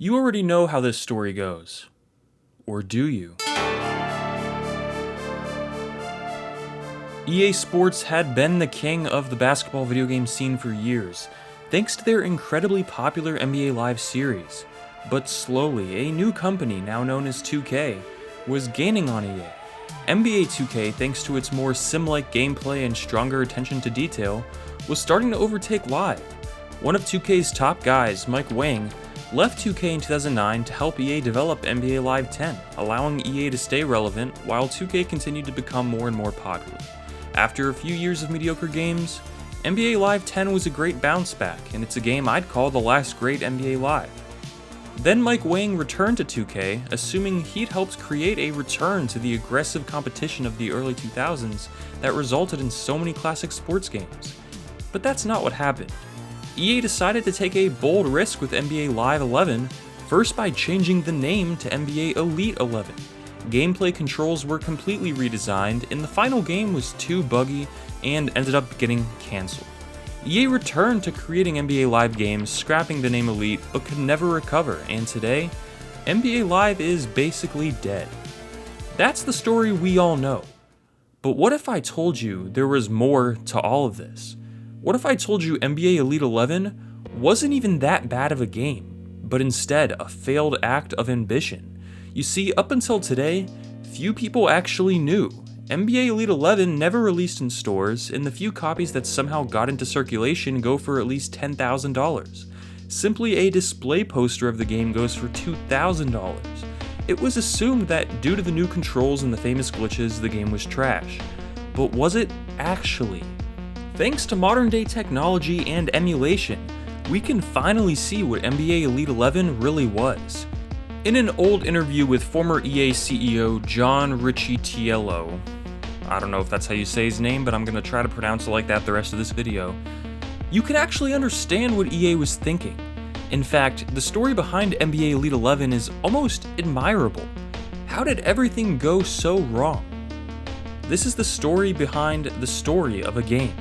You already know how this story goes. Or do you? EA Sports had been the king of the basketball video game scene for years, thanks to their incredibly popular NBA Live series. But slowly, a new company, now known as 2K, was gaining on EA. NBA 2K, thanks to its more sim-like gameplay and stronger attention to detail, was starting to overtake Live. One of 2K's top guys, Mike Wang, left 2K in 2009 to help EA develop NBA Live 10, allowing EA to stay relevant while 2K continued to become more and more popular. After a few years of mediocre games, NBA Live 10 was a great bounce back, and it's a game I'd call the last great NBA Live. Then Mike Wang returned to 2K, assuming he'd helped create a return to the aggressive competition of the early 2000s that resulted in so many classic sports games. But that's not what happened. EA decided to take a bold risk with NBA Live 11, first by changing the name to NBA Elite 11. Gameplay controls were completely redesigned, and the final game was too buggy and ended up getting cancelled. EA returned to creating NBA Live games, scrapping the name Elite, but could never recover, and today, NBA Live is basically dead. That's the story we all know. But what if I told you there was more to all of this? What if I told you NBA Elite 11 wasn't even that bad of a game, but instead a failed act of ambition? You see, up until today, few people actually knew. NBA Elite 11 never released in stores, and the few copies that somehow got into circulation go for at least $10,000. Simply a display poster of the game goes for $2,000. It was assumed that due to the new controls and the famous glitches, the game was trash. But was it actually? Thanks to modern day technology and emulation, we can finally see what NBA Elite 11 really was. In an old interview with former EA CEO John Riccitiello, I don't know if that's how you say his name, but I'm going to try to pronounce it like that the rest of this video, you can actually understand what EA was thinking. In fact, the story behind NBA Elite 11 is almost admirable. How did everything go so wrong? This is the story behind the story of a game.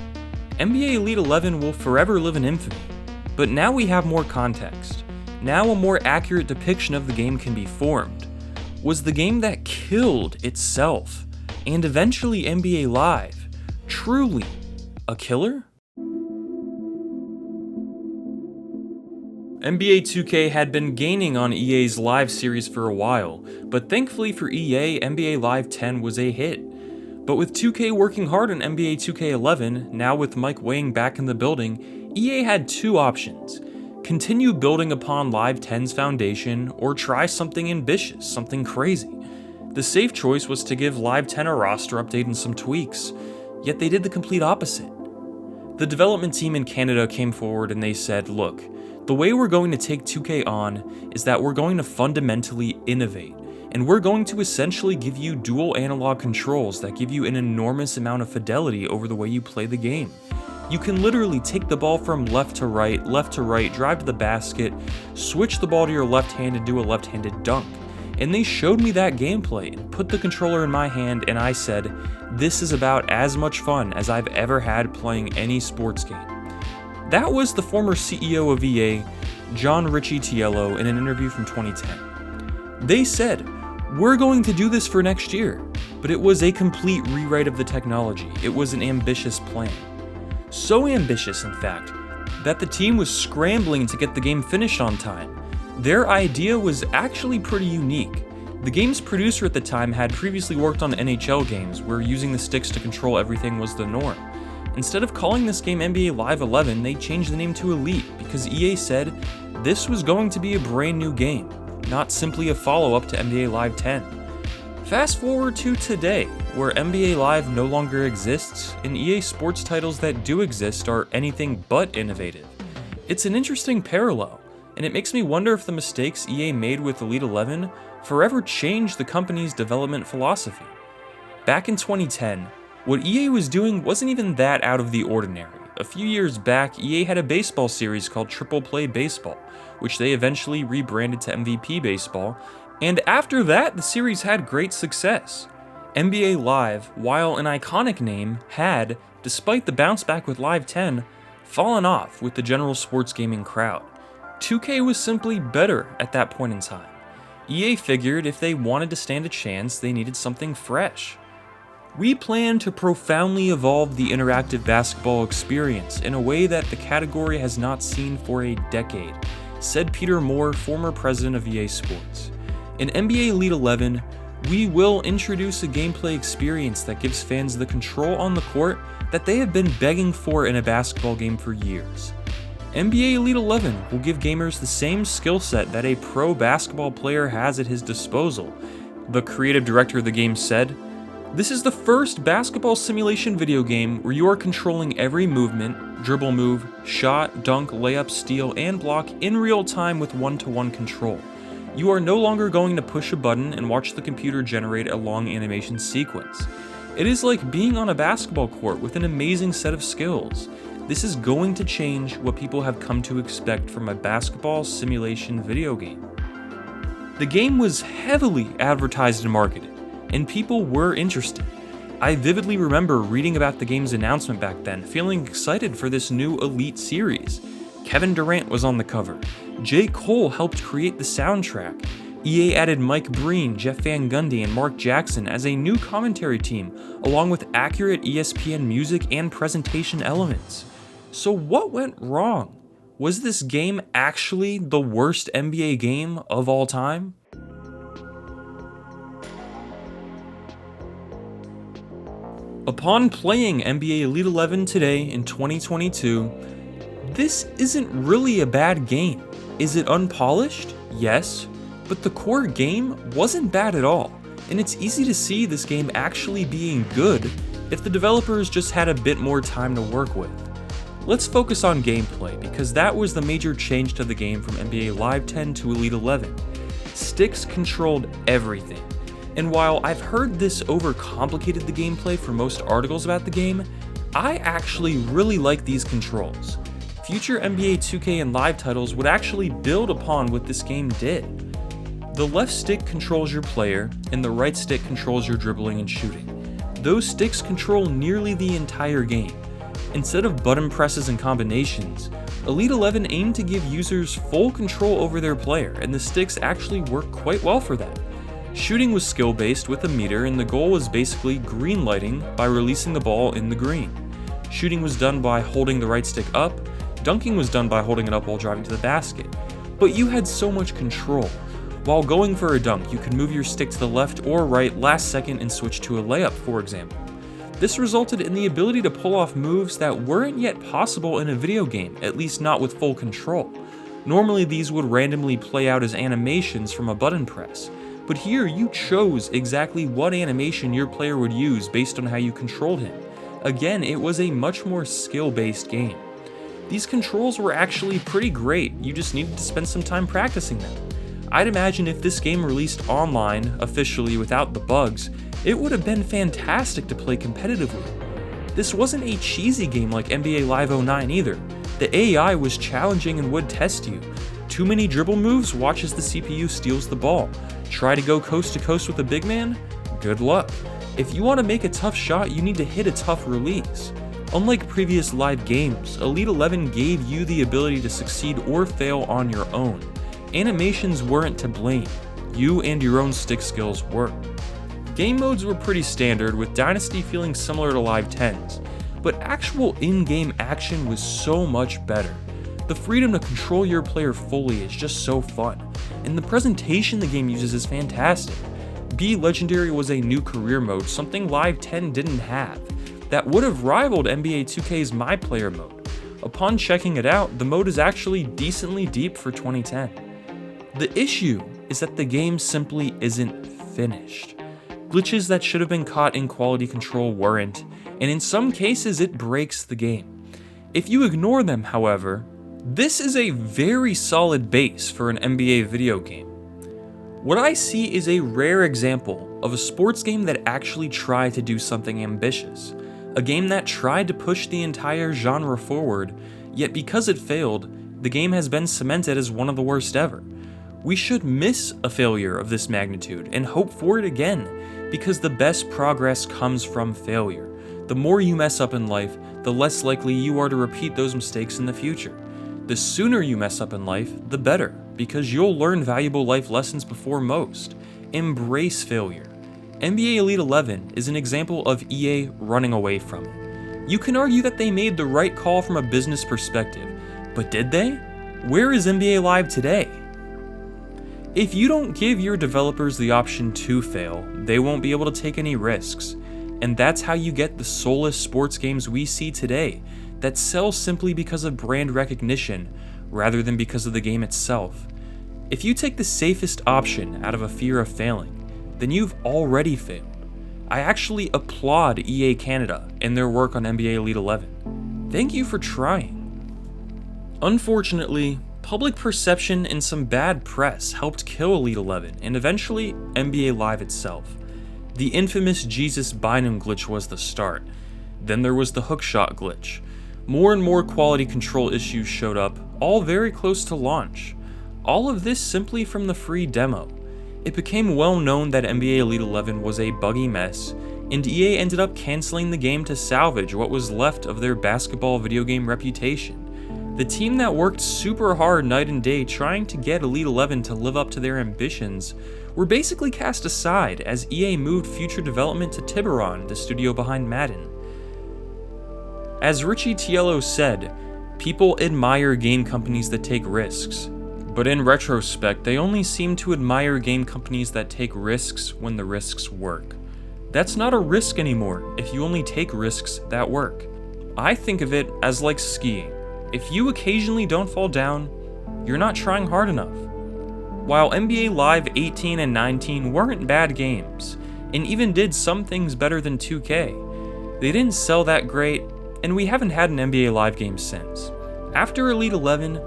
NBA Elite 11 will forever live in infamy, but now we have more context. Now a more accurate depiction of the game can be formed. Was the game that killed itself, and eventually NBA Live, truly a killer? NBA 2K had been gaining on EA's Live series for a while, but thankfully for EA, NBA Live 10 was a hit. But with 2K working hard on NBA 2K11, now with Mike Wang back in the building, EA had two options. Continue building upon Live 10's foundation, or try something ambitious, something crazy. The safe choice was to give Live 10 a roster update and some tweaks, yet they did the complete opposite. The development team in Canada came forward and they said, look, the way we're going to take 2K on is that we're going to fundamentally innovate, and we're going to essentially give you dual analog controls that give you an enormous amount of fidelity over the way you play the game. You can literally take the ball from left to right, drive to the basket, switch the ball to your left hand and do a left-handed dunk. And they showed me that gameplay and put the controller in my hand, and I said, this is about as much fun as I've ever had playing any sports game. That was the former CEO of EA, John Riccitiello, in an interview from 2010. They said, we're going to do this for next year, but it was a complete rewrite of the technology. It was an ambitious plan. So ambitious, in fact, that the team was scrambling to get the game finished on time. Their idea was actually pretty unique. The game's producer at the time had previously worked on NHL games, where using the sticks to control everything was the norm. Instead of calling this game NBA Live 11, they changed the name to Elite, because EA said this was going to be a brand new game, not simply a follow-up to NBA Live 10. Fast forward to today, where NBA Live no longer exists, and EA Sports titles that do exist are anything but innovative. It's an interesting parallel, and it makes me wonder if the mistakes EA made with Elite 11 forever changed the company's development philosophy. Back in 2010, what EA was doing wasn't even that out of the ordinary. A few years back, EA had a baseball series called Triple Play Baseball, which they eventually rebranded to MVP Baseball, and after that, the series had great success. NBA Live, while an iconic name, had, despite the bounce back with Live 10, fallen off with the general sports gaming crowd. 2K was simply better at that point in time. EA figured if they wanted to stand a chance, they needed something fresh. We plan to profoundly evolve the interactive basketball experience in a way that the category has not seen for a decade, said Peter Moore, former president of EA Sports. In NBA Elite 11, we will introduce a gameplay experience that gives fans the control on the court that they have been begging for in a basketball game for years. NBA Elite 11 will give gamers the same skill set that a pro basketball player has at his disposal, the creative director of the game said. This is the first basketball simulation video game where you are controlling every movement, dribble move, shot, dunk, layup, steal, and block in real time with one-to-one control. You are no longer going to push a button and watch the computer generate a long animation sequence. It is like being on a basketball court with an amazing set of skills. This is going to change what people have come to expect from a basketball simulation video game. The game was heavily advertised and marketed, and people were interested. I vividly remember reading about the game's announcement back then, feeling excited for this new Elite series. Kevin Durant was on the cover. J. Cole helped create the soundtrack. EA added Mike Breen, Jeff Van Gundy, and Mark Jackson as a new commentary team, along with accurate ESPN music and presentation elements. So what went wrong? Was this game actually the worst NBA game of all time? Upon playing NBA Elite 11 today in 2022, this isn't really a bad game. Is it unpolished? Yes, but the core game wasn't bad at all, and it's easy to see this game actually being good if the developers just had a bit more time to work with. Let's focus on gameplay, because that was the major change to the game from NBA Live 10 to Elite 11. Sticks controlled everything. And while I've heard this overcomplicated the gameplay for most articles about the game, I actually really like these controls. Future NBA 2K and Live titles would actually build upon what this game did. The left stick controls your player, and the right stick controls your dribbling and shooting. Those sticks control nearly the entire game. Instead of button presses and combinations, Elite 11 aimed to give users full control over their player, and the sticks actually work quite well for that. Shooting was skill-based with a meter, and the goal was basically green lighting by releasing the ball in the green. Shooting was done by holding the right stick up, dunking was done by holding it up while driving to the basket. But you had so much control. While going for a dunk, you could move your stick to the left or right last second and switch to a layup, for example. This resulted in the ability to pull off moves that weren't yet possible in a video game, at least not with full control. Normally these would randomly play out as animations from a button press. But here you chose exactly what animation your player would use based on how you controlled him. Again, it was a much more skill-based game. These controls were actually pretty great, you just needed to spend some time practicing them. I'd imagine if this game released online, officially without the bugs, it would have been fantastic to play competitively. This wasn't a cheesy game like NBA Live 09 either. The AI was challenging and would test you. Too many dribble moves, watch as the CPU steals the ball. Try to go coast to coast with a big man? Good luck. If you want to make a tough shot, you need to hit a tough release. Unlike previous live games, Elite 11 gave you the ability to succeed or fail on your own. Animations weren't to blame. You and your own stick skills were. Game modes were pretty standard, with Dynasty feeling similar to Live 10's, but actual in-game action was so much better. The freedom to control your player fully is just so fun, and the presentation the game uses is fantastic. Be Legendary was a new career mode, something Live 10 didn't have, that would have rivaled NBA 2K's My Player mode. Upon checking it out, the mode is actually decently deep for 2010. The issue is that the game simply isn't finished. Glitches that should have been caught in quality control weren't, and in some cases it breaks the game. If you ignore them, however, this is a very solid base for an NBA video game. What I see is a rare example of a sports game that actually tried to do something ambitious. A game that tried to push the entire genre forward, yet because it failed, the game has been cemented as one of the worst ever. We should miss a failure of this magnitude and hope for it again, because the best progress comes from failure. The more you mess up in life, the less likely you are to repeat those mistakes in the future. The sooner you mess up in life, the better, because you'll learn valuable life lessons before most. Embrace failure. NBA Elite 11 is an example of EA running away from it. You can argue that they made the right call from a business perspective, but did they? Where is NBA Live today? If you don't give your developers the option to fail, they won't be able to take any risks. And that's how you get the soulless sports games we see today that sell simply because of brand recognition rather than because of the game itself. If you take the safest option out of a fear of failing, then you've already failed. I actually applaud EA Canada and their work on NBA Elite 11. Thank you for trying. Unfortunately, public perception and some bad press helped kill Elite 11 and eventually NBA Live itself. The infamous Jesus Bynum glitch was the start. Then there was the hookshot glitch. More and more quality control issues showed up, all very close to launch. All of this simply from the free demo. It became well known that NBA Elite 11 was a buggy mess, and EA ended up canceling the game to salvage what was left of their basketball video game reputation. The team that worked super hard night and day trying to get Elite 11 to live up to their ambitions were basically cast aside as EA moved future development to Tiburon, the studio behind Madden. As Richie Tiello said, people admire game companies that take risks, but in retrospect, they only seem to admire game companies that take risks when the risks work. That's not a risk anymore if you only take risks that work. I think of it as like skiing. If you occasionally don't fall down, you're not trying hard enough. While NBA Live 18 and 19 weren't bad games, and even did some things better than 2K, they didn't sell that great, and we haven't had an NBA Live game since. After Elite 11,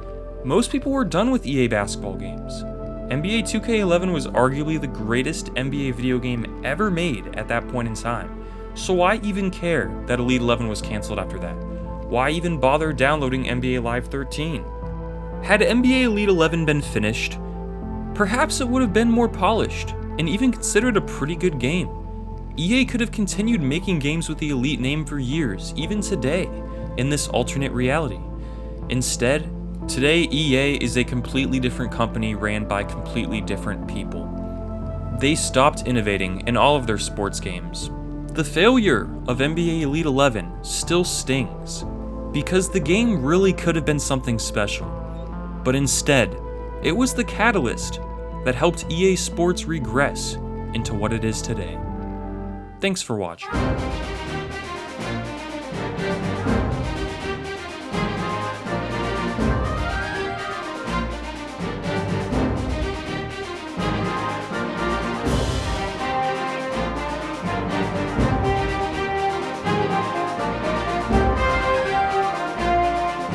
most people were done with EA basketball games. NBA 2K11 was arguably the greatest NBA video game ever made at that point in time, so why even care that Elite 11 was cancelled after that? Why even bother downloading NBA Live 13? Had NBA Elite 11 been finished, perhaps it would have been more polished, and even considered a pretty good game. EA could have continued making games with the Elite name for years, even today, in this alternate reality. Instead, today EA is a completely different company ran by completely different people. They stopped innovating in all of their sports games. The failure of NBA Elite 11 still stings, because the game really could have been something special. But instead, it was the catalyst that helped EA Sports regress into what it is today. Thanks for watching.